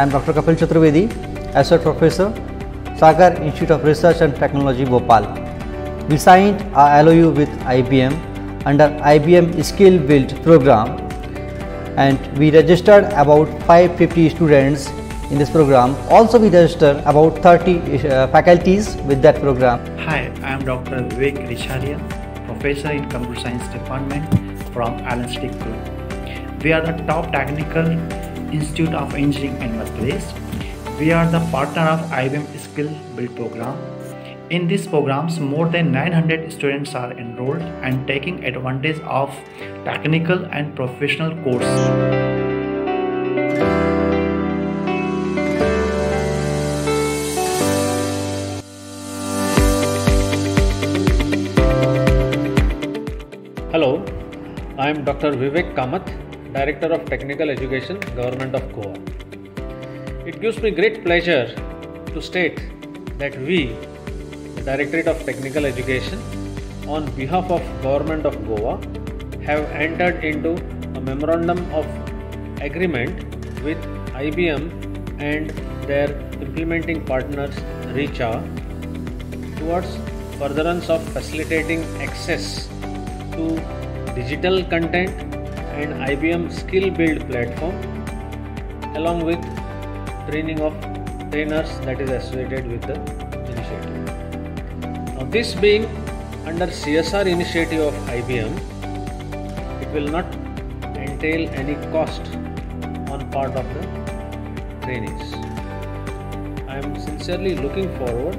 I am Dr. Kapil Chaturvedi, Associate Professor, Sagar Institute of Research and Technology, Bhopal. We signed a LOU with IBM under IBM Skill Build program, and we registered about 550 students in this program. Also, we registered about 30 faculties with that program. Hi, I am Dr. Vivek Richaria, Professor in Computer Science Department from Allenstick Group. We are the top technical institute of engineering in Madhya Pradesh. We are the partner of IBM Skill Build program. In these programs, more than 900 students are enrolled and taking advantage of technical and professional courses. Hello, I am Dr. Vivek Kamath, Director of Technical Education, Government of Goa. It gives me great pleasure to state that we, the Directorate of Technical Education, on behalf of Government of Goa, have entered into a memorandum of agreement with IBM and their implementing partners Richa towards furtherance of facilitating access to digital content and IBM Skill Build platform, along with training of trainers that is associated with the initiative. Now, this being under CSR initiative of IBM, it will not entail any cost on part of the trainees. I am sincerely looking forward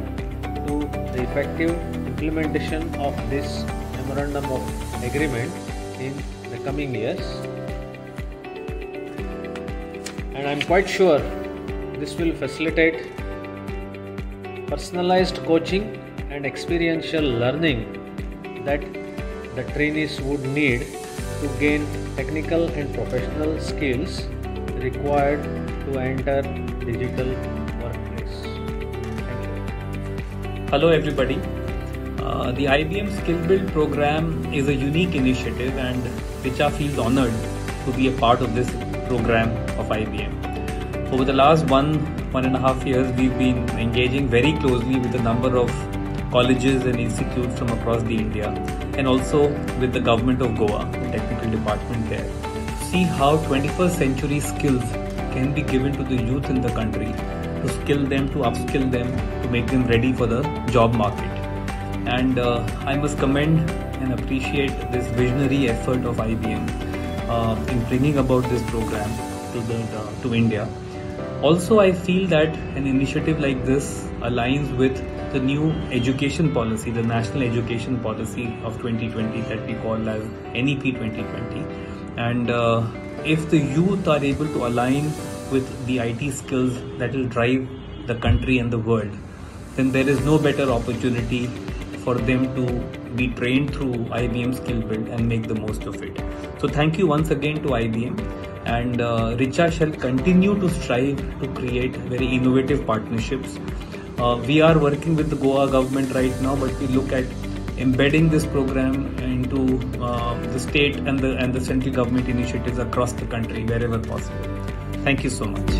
to the effective implementation of this memorandum of agreement in the coming years, and I am quite sure this will facilitate personalized coaching and experiential learning that the trainees would need to gain technical and professional skills required to enter digital workplace. Thank you. Hello everybody. The IBM Skill Build program is a unique initiative, and Richa feels honored to be a part of this program of IBM. Over the last one and a half years, we've been engaging very closely with a number of colleges and institutes from across the India, and also with the government of Goa, the technical department there, to see how 21st century skills can be given to the youth in the country, to skill them, to upskill them, to make them ready for the job market. And I must commend and appreciate this visionary effort of IBM in bringing about this program to India. Also, I feel that an initiative like this aligns with the new education policy, the National Education Policy of 2020 that we call as NEP 2020. And if the youth are able to align with the IT skills that will drive the country and the world, then there is no better opportunity for them to be trained through IBM Skill Build and make the most of it. So thank you once again to IBM, and Richa shall continue to strive to create very innovative partnerships. We are working with the Goa government right now, but we look at embedding this program into the state and the central government initiatives across the country wherever possible. Thank you so much.